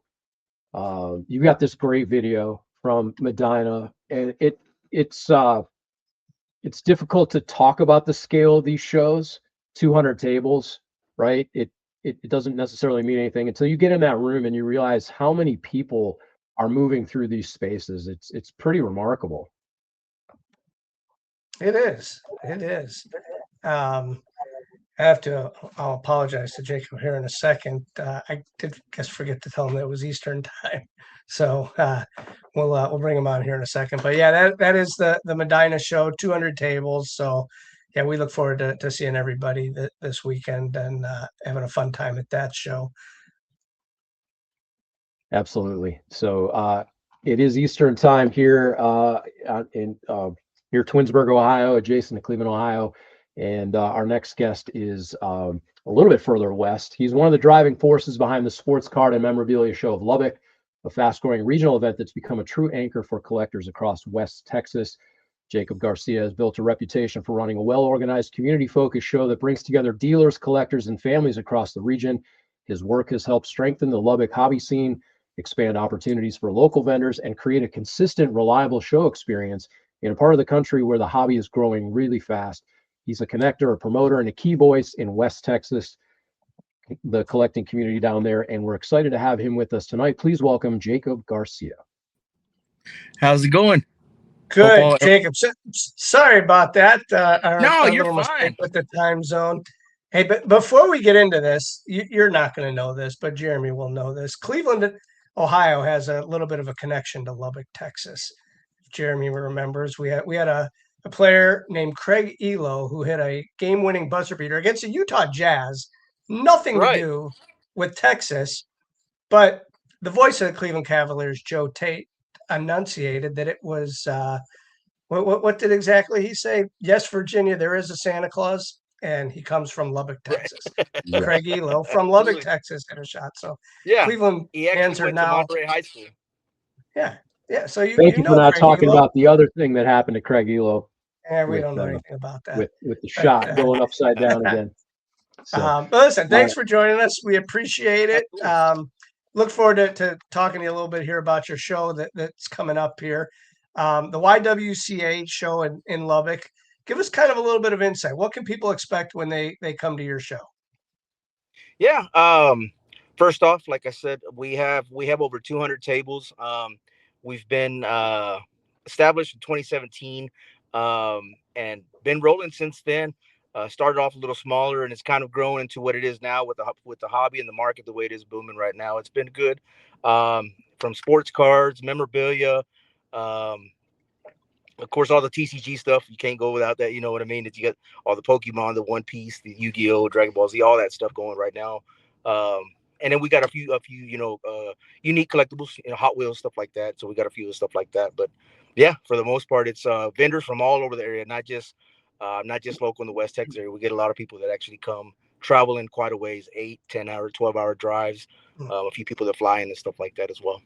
you got this great video from Medina, and it's difficult to talk about the scale of these shows. 200 tables, right? It doesn't necessarily mean anything until you get in that room and you realize how many people are moving through these spaces. It's pretty remarkable. It is. It is. I'll apologize to Jacob here in a second. I did forget to tell him that it was Eastern time. So we'll bring him on here in a second. But yeah, that is the Medina show, 200 tables. So yeah, we look forward to seeing everybody this weekend and having a fun time at that show. Absolutely. So it is Eastern time here in near Twinsburg, Ohio, adjacent to Cleveland, Ohio. And our next guest is a little bit further west. He's one of the driving forces behind the sports card and memorabilia show of Lubbock, a fast-growing regional event that's become a true anchor for collectors across West Texas. Jacob Garcia has built a reputation for running a well-organized, community-focused show that brings together dealers, collectors, and families across the region. His work has helped strengthen the Lubbock hobby scene, expand opportunities for local vendors, and create a consistent, reliable show experience in a part of the country where the hobby is growing really fast. He's a connector, a promoter, and a key voice in West Texas, the collecting community down there, and we're excited to have him with us tonight. Please welcome Jacob Garcia. How's it going? Good, Jacob. Sorry about that. No, you're little fine. mistake with the time zone. Hey, but before we get into this, you're not going to know this, but Jeremy will know this. Cleveland, Ohio has a little bit of a connection to Lubbock, Texas. If Jeremy remembers, we had a player named Craig Elo who hit a game-winning buzzer beater against the Utah Jazz. Nothing to do with Texas, but the voice of the Cleveland Cavaliers, Joe Tate, enunciated that it was what did exactly he say? Yes, Virginia, there is a Santa Claus, and he comes from Lubbock, Texas. Yeah. Craig Elo from Lubbock, Texas, hit a shot. So Yeah, Cleveland he actually fans are went now. to Monterey High School. Yeah. So Thank you for know not Craig talking Elo. about the other thing that happened to Craig Elo. Yeah, we don't know anything about that. With the shot going upside down again. So, but listen, thanks for joining us. We appreciate it. Look forward to talking to you a little bit here about your show that's coming up here. The YWCA show in Lubbock. Give us kind of a little bit of insight. What can people expect when they come to your show? Yeah. First off, like I said, we have over 200 tables. We've been established in 2017 and been rolling since then. Started off a little smaller, and it's kind of grown into what it is now with the hobby and the market the way it is booming right now. It's been good, from sports cards, memorabilia, of course, all the TCG stuff. You can't go without that. You know what I mean? That you got all the Pokemon, the One Piece, the Yu-Gi-Oh, Dragon Ball Z, all that stuff going right now. And then we got a few unique collectibles, Hot Wheels, stuff like that. So we got a few of stuff like that. But yeah, for the most part, it's vendors from all over the area, not just local in the West Texas area. We get a lot of people that actually come traveling quite a ways, 8, 10 hour, 12-hour drives. A few people that fly in and stuff like that as well.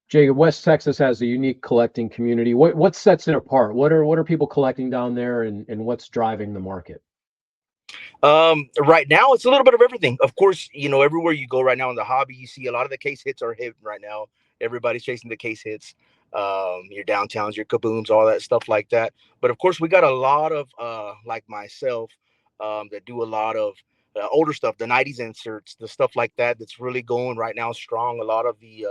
Jacob, West Texas has a unique collecting community. What sets it apart? What are people collecting down there, and what's driving the market? Right now, it's a little bit of everything. Of course, everywhere you go right now in the hobby, you see a lot of the case hits are hit right now. Everybody's chasing the case hits. Your downtowns, your kabooms, all that stuff like that. But of course, we got a lot of like myself that do a lot of older stuff, the 90s inserts, the stuff like that that's really going right now strong. A lot of the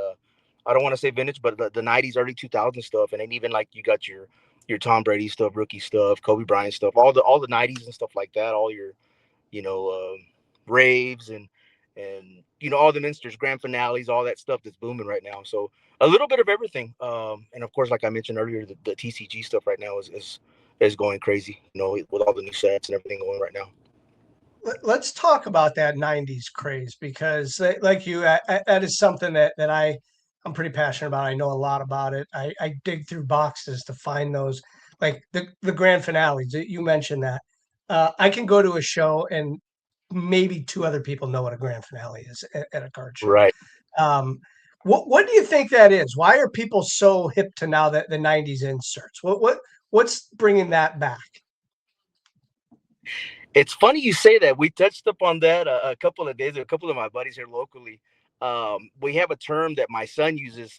I don't want to say vintage, but the 90s, early 2000s stuff. And then even like you got your Tom Brady stuff, rookie stuff, Kobe Bryant stuff, all the 90s and stuff like that, all your raves and all the minsters, grand finales, all that stuff that's booming right now. So a little bit of everything. And of course, like I mentioned earlier, the TCG stuff right now is going crazy, with all the new sets and everything going right now. Let's talk about that 90s craze, because like you, that is something that I'm pretty passionate about. I know a lot about it. I dig through boxes to find those, like the grand finales. You mentioned that. I can go to a show and maybe 2 other people know what a grand finale is at a card show. Right. What do you think that is? Why are people so hip to now that the 90s inserts? What's bringing that back? It's funny you say that. We touched upon that a couple of days ago. A couple of my buddies here locally. We have a term that my son uses.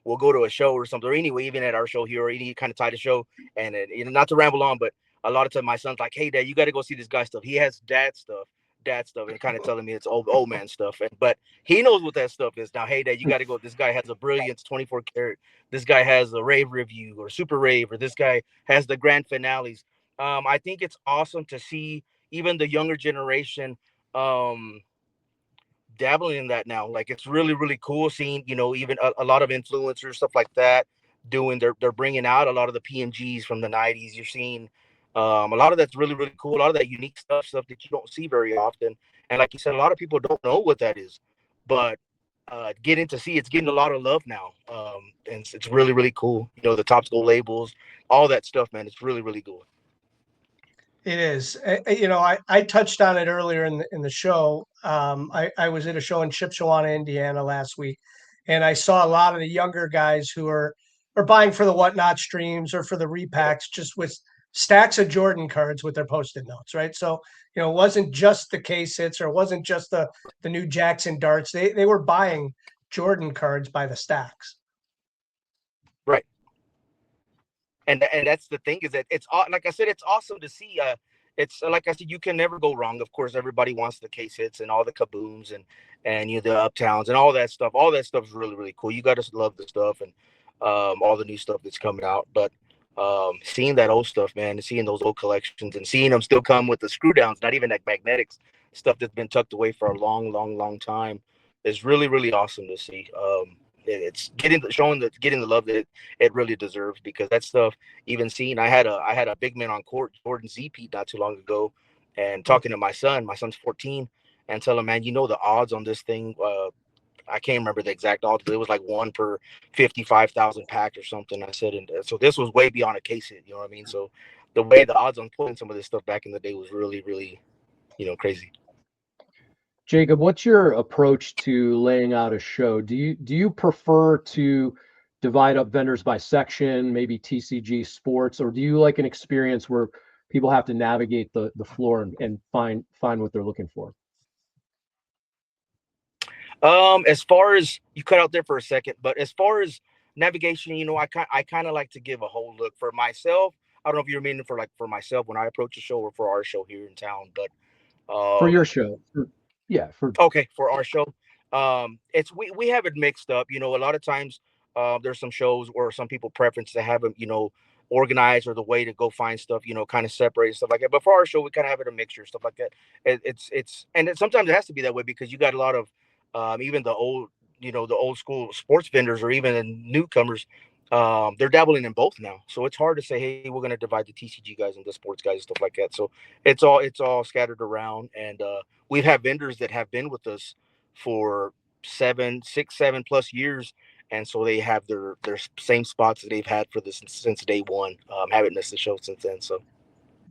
We'll go to a show or something, or anyway, even at our show here, or any kind of title show, and not to ramble on, but a lot of times my son's like, "Hey, Dad, you got to go see this guy stuff. He has dad stuff, and kind of telling me it's old man stuff. But he knows what that stuff is now. Hey, Dad, you got to go. This guy has a Brilliance 24 karat. This guy has a rave review or super rave, or this guy has the grand finales. I think it's awesome to see even the younger generation um, dabbling in that now. Like it's really, really cool seeing, even a lot of influencers, stuff like that, doing they're bringing out a lot of the PMGs from the 90s. You're seeing a lot of that's really, really cool. A lot of that unique stuff that you don't see very often. And like you said, a lot of people don't know what that is, but getting to see it's getting a lot of love now. And it's really, really cool. The Top School labels, all that stuff, man. It's really, really cool. It is. I touched on it earlier in the show. I was at a show in Shipshewana, Indiana last week, and I saw a lot of the younger guys who are buying for the whatnot streams or for the repacks, just with stacks of Jordan cards with their post-it notes, right? So it wasn't just the case hits, or it wasn't just the new Jackson darts. They were buying Jordan cards by the stacks. Right. And that's the thing, is that it's like I said, it's awesome to see. It's like I said, you can never go wrong. Of course, everybody wants the case hits and all the kabooms and the uptowns and all that stuff. All that stuff is really, really cool. You got to love the stuff and all the new stuff that's coming out. But seeing that old stuff, man, and seeing those old collections and seeing them still come with the screw downs, not even like magnetics stuff that's been tucked away for a long, long, long time, is really, really awesome to see. It's getting the love that it really deserves, because that stuff, even seeing, I had a big man on court, Jordan Z Pete, not too long ago, and talking to my son's 14, and tell him, man, the odds on this thing, I can't remember the exact odds, but it was like 1 per 55,000 pack or something. I said, and so this was way beyond a case hit, you know what I mean? So the way the odds on pulling some of this stuff back in the day was really, really, crazy. Jacob, what's your approach to laying out a show? Do you prefer to divide up vendors by section, maybe TCG sports, or do you like an experience where people have to navigate the floor and find what they're looking for? As far as, you cut out there for a second, but as far as navigation, I kind of like to give a whole look for myself. I don't know if you're meaning for myself when I approach a show, or for our show here in town, but For your show. okay, for our show, it's we have it mixed up. A lot of times, there's some shows or some people preference to have them, organized, or the way to go find stuff, kind of separate stuff like that. But for our show, we kind of have it a mixture, stuff like that. Sometimes it has to be that way, because you got a lot of even the old school sports vendors, or even the newcomers. They're dabbling in both now, so it's hard to say, hey, we're going to divide the TCG guys and the sports guys and stuff like that. So it's all scattered around, and we've had vendors that have been with us for 7 plus years, and so they have their same spots that they've had for this since day one. Haven't missed the show since then. So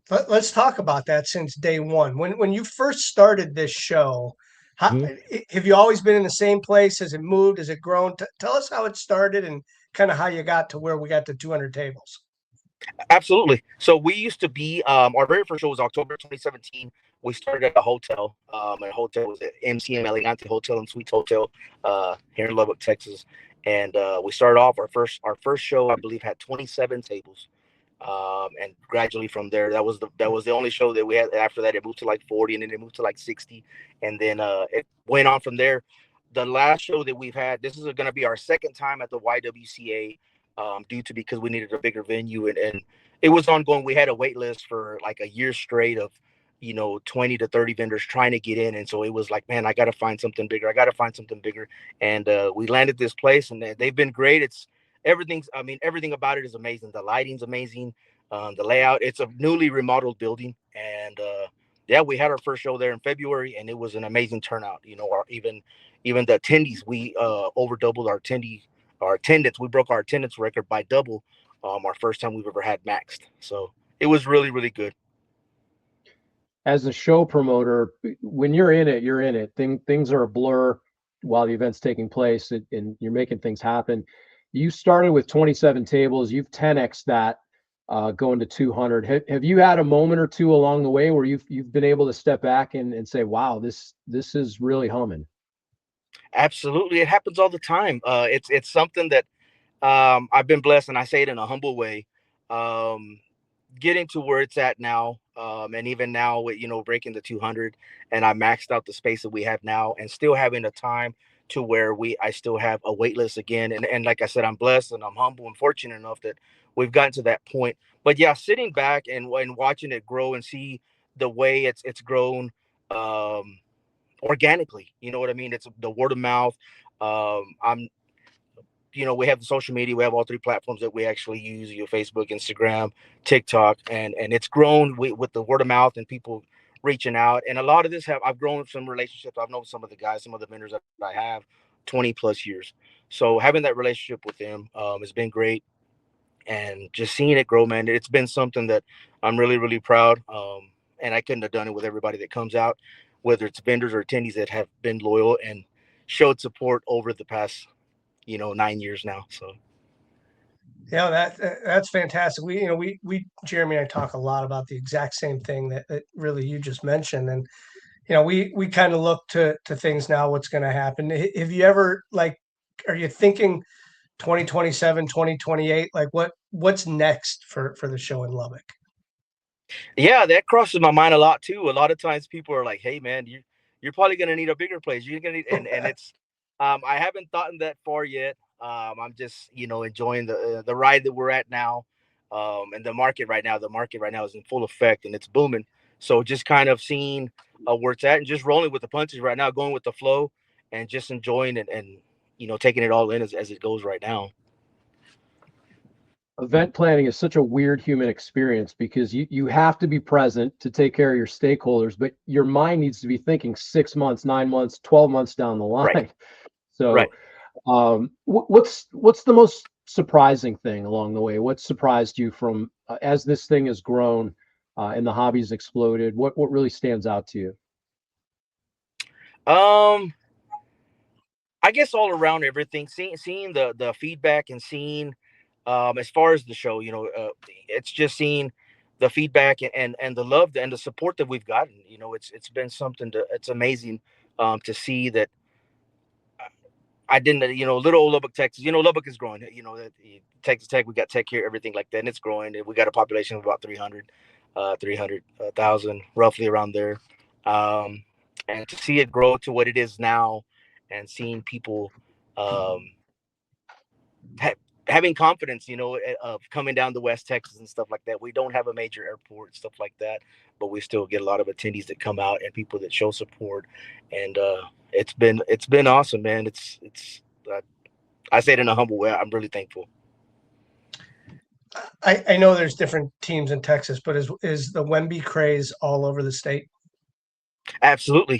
Let's talk about that since day one. When you first started this show, have you always been in the same place? Has it moved? Has it grown? Tell us how it started and kind of how you got to where we got to 200 tables. absolutely. So we used to be, our very first show was October 2017. We started at a hotel. And a hotel was at MCM Elegante Hotel and Suites Hotel here in Lubbock, Texas. And we started off our first show, I believe, had 27 tables. And gradually from there, that was the only show that we had. After that, it moved to like 40, and then it moved to like 60, and then it went on from there. The last show that we've had, this is going to be our second time at the YWCA, because we needed a bigger venue, and it was ongoing. We had a wait list for like a year straight of 20 to 30 vendors trying to get in, and so it was like, man, I got to find something bigger. And we landed this place, and they've been great. Everything about it is amazing. The lighting's amazing. The layout, it's a newly remodeled building. And yeah, we had our first show there in February, and it was an amazing turnout. Even the attendees, we over doubled our attendance. We broke our attendance record by double. Our first time we've ever had maxed. So it was really, really good. As a show promoter, when you're in it, you're in it. Things are a blur while the event's taking place, and you're making things happen. You started with 27 tables. You've 10x that going to 200. Have you had a moment or two along the way where you've been able to step back and say, wow, this is really humming? Absolutely, it happens all the time. It's something that I've been blessed, and I say it in a humble way. Um, Getting to where it's at now, and even now with breaking the 200, and I maxed out the space that we have now, and still having a time to where I still have a wait list again, and like I said, I'm blessed and I'm humble and fortunate enough that we've gotten to that point. But yeah, sitting back and watching it grow and see the way it's grown, um, organically. You know what I mean? It's the word of mouth. I'm we have the social media. We have all three platforms that we actually use: Facebook, Instagram, TikTok, and it's grown with the word of mouth and people reaching out. And a lot of this I've grown some relationships. I've known some of the guys, some of the vendors that I have 20 plus years. So having that relationship with them has been great, and just seeing it grow, man, it's been something that I'm really, really proud. And I couldn't have done it with everybody that comes out, whether it's vendors or attendees that have been loyal and showed support over the past 9 years now. So Yeah, that's fantastic. We Jeremy and I talk a lot about the exact same thing that really you just mentioned, and we kind of look to things now. What's going to happen? Have you ever are you thinking 2027, 2028? Like what's next for the show in Lubbock? yeah, that crosses my mind a lot too. A lot of times people are like, "Hey, man, you're probably gonna need a bigger place. You're gonna need," and it's I haven't thought that far yet. I'm just enjoying the ride that we're at now, and the market right now. The market right now is in full effect and it's booming. So just kind of seeing where it's at and just rolling with the punches right now, going with the flow, and just enjoying it and taking it all in as it goes right now. Event planning is such a weird human experience because you have to be present to take care of your stakeholders, but your mind needs to be thinking 6 months, 9 months, 12 months down the Right, line. So, right. what's the most surprising thing along the way? What surprised you from as this thing has grown and the hobby's exploded? What really stands out to you? Um, I guess all around everything, seeing the feedback and seeing, as far as the show, it's just seeing the feedback and the love and the support that we've gotten. It's been something it's amazing, to see that. I didn't, little old Lubbock, Texas. Lubbock is growing. Texas Tech, we got tech here, everything like that, and it's growing. We got a population of about 300,000, roughly around there. Um, and to see it grow to what it is now, and seeing people um, ha- having confidence, of coming down to West Texas and stuff like that. We don't have a major airport, stuff like that, but we still get a lot of attendees that come out and people that show support, and it's been awesome, man. Uh, I say it in a humble way. I'm really thankful. I know there's different teams in Texas, but is the Wemby craze all over the state? Absolutely,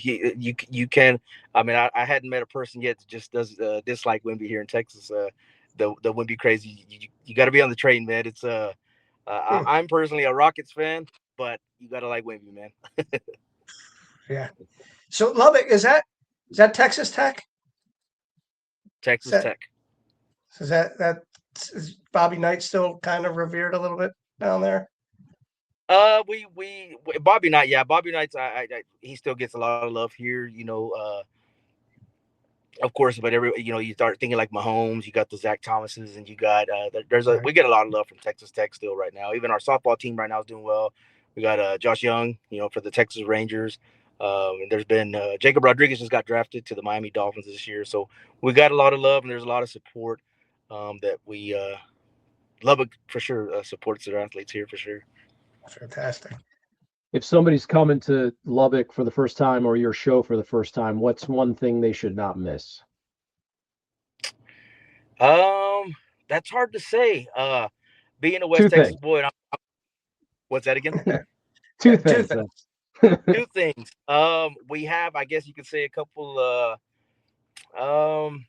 you can. I mean, I hadn't met a person yet that just does dislike Wimby here in Texas. The Wimby crazy. You got to be on the train, man. It's Hmm, I'm personally a Rockets fan, but you got to like Wimby, man. yeah. So Lubbock, is that Texas Tech? Is Texas that Tech. is Bobby Knight still kind of revered a little bit down there? Bobby Knight, yeah, Bobby Knight's. He still gets a lot of love here. Of course, but you start thinking like Mahomes. You got the Zach Thomases, and you got Right. we get a lot of love from Texas Tech still right now. Even our softball team right now is doing well. We got Josh Young, for the Texas Rangers. And there's been Jacob Rodriguez just got drafted to the Miami Dolphins this year. So we got a lot of love and there's a lot of support, that we Lubbock for sure supports their athletes here for sure. Fantastic. If somebody's coming to Lubbock for the first time or your show for the first time, what's one thing they should not miss? Um, that's hard to say. Being a Two West Texas things. boy, what's that again? Two Two things. things. Two things. We have, I guess you could say, a couple. Um,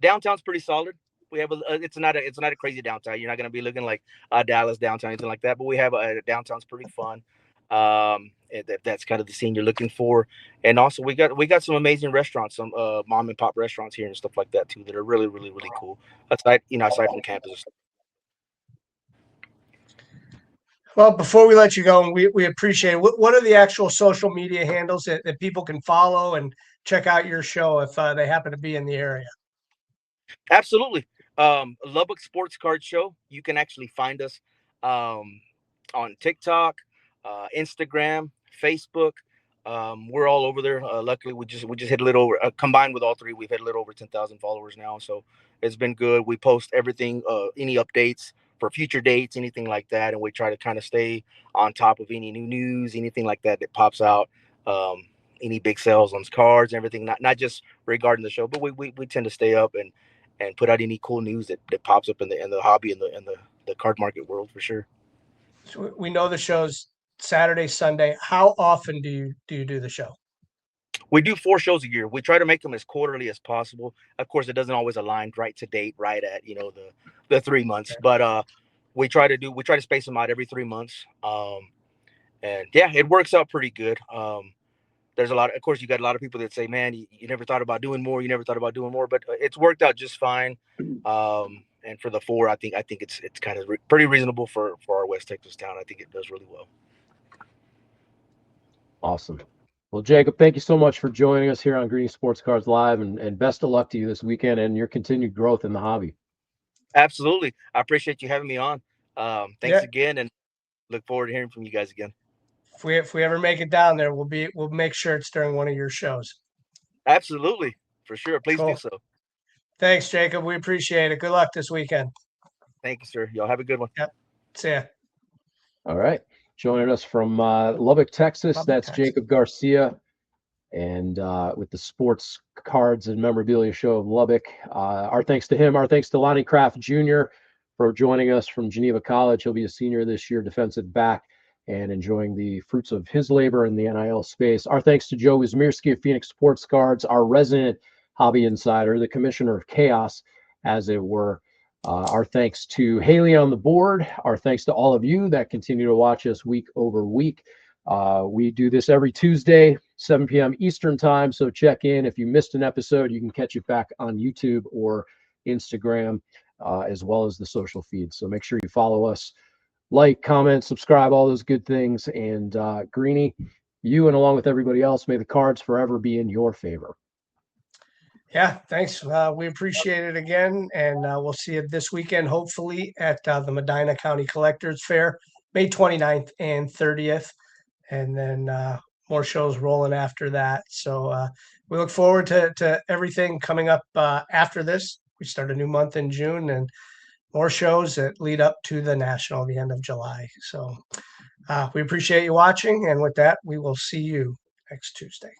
Downtown's pretty solid. We have it's not a crazy downtown. You're not gonna be looking like Dallas downtown, anything like that. But we have a downtown's pretty fun. That's kind of the scene you're looking for. And also we got some amazing restaurants, some mom and pop restaurants here and stuff like that too that are really really really cool. Aside from campus. Well, before we let you go, and we appreciate it, what are the actual social media handles that people can follow and check out your show if they happen to be in the area? Absolutely. Lubbock Sports Card Show. You can actually find us um, on TikTok, Instagram, Facebook. We're all over there. Luckily, we just hit a little over. Combined with all three, we've hit a little over 10,000 followers now. So it's been good. We post everything, any updates for future dates, anything like that, and we try to kind of stay on top of any new news, anything like that that pops out. Um, any big sales on cards and everything. Not just regarding the show, but we tend to stay up and put out any cool news that pops up in the hobby and the card market world for sure. So we know the show's Saturday, Sunday. How often do you do the show? We do 4 shows a year. We try to make them as quarterly as possible. Of course, it doesn't always align right to date, right at the 3 months, but we try to space them out every 3 months. And yeah, it works out pretty good. There's a lot of course, you got a lot of people that say, man, you never thought about doing more, but it's worked out just fine. And for the 4, I think it's kind of pretty reasonable for our West Texas town. I think it does really well. Awesome. Well, Jacob, thank you so much for joining us here on Greeny Sports Cards Live, and best of luck to you this weekend and your continued growth in the hobby. Absolutely. I appreciate you having me on. Thanks Yeah. again, and look forward to hearing from you guys again. If we ever make it down there, we'll make sure it's during one of your shows. Absolutely. For sure. Please Cool. do so. Thanks, Jacob. We appreciate it. Good luck this weekend. Thank you, sir. Y'all have a good one. Yep. See ya. All right. Joining us from Lubbock, Texas, Lubbock, that's Texas. Jacob Garcia, and with the Sports Cards and Memorabilia Show of Lubbock. Our thanks to him. Our thanks to Lonnie Kraft Jr. for joining us from Geneva College. He'll be a senior this year, defensive back, and enjoying the fruits of his labor in the NIL space. Our thanks to Joe Wismirski of Phoenix Sports Cards, our resident hobby insider, the commissioner of chaos, as it were. Our thanks to Haley on the board. Our thanks to all of you that continue to watch us week over week. We do this every Tuesday, 7 p.m. Eastern time, so check in. If you missed an episode, you can catch it back on YouTube or Instagram, as well as the social feeds. So make sure you follow us, like, comment, subscribe, all those good things. And Greeny, you and along with everybody else, may the cards forever be in your favor. Yeah, thanks. We appreciate it again, and we'll see you this weekend, hopefully, at the Medina County Collectors Fair, May 29th and 30th, and then more shows rolling after that. So we look forward to everything coming up after this. We start a new month in June, and more shows that lead up to the National at the end of July. So we appreciate you watching, and with that, we will see you next Tuesday.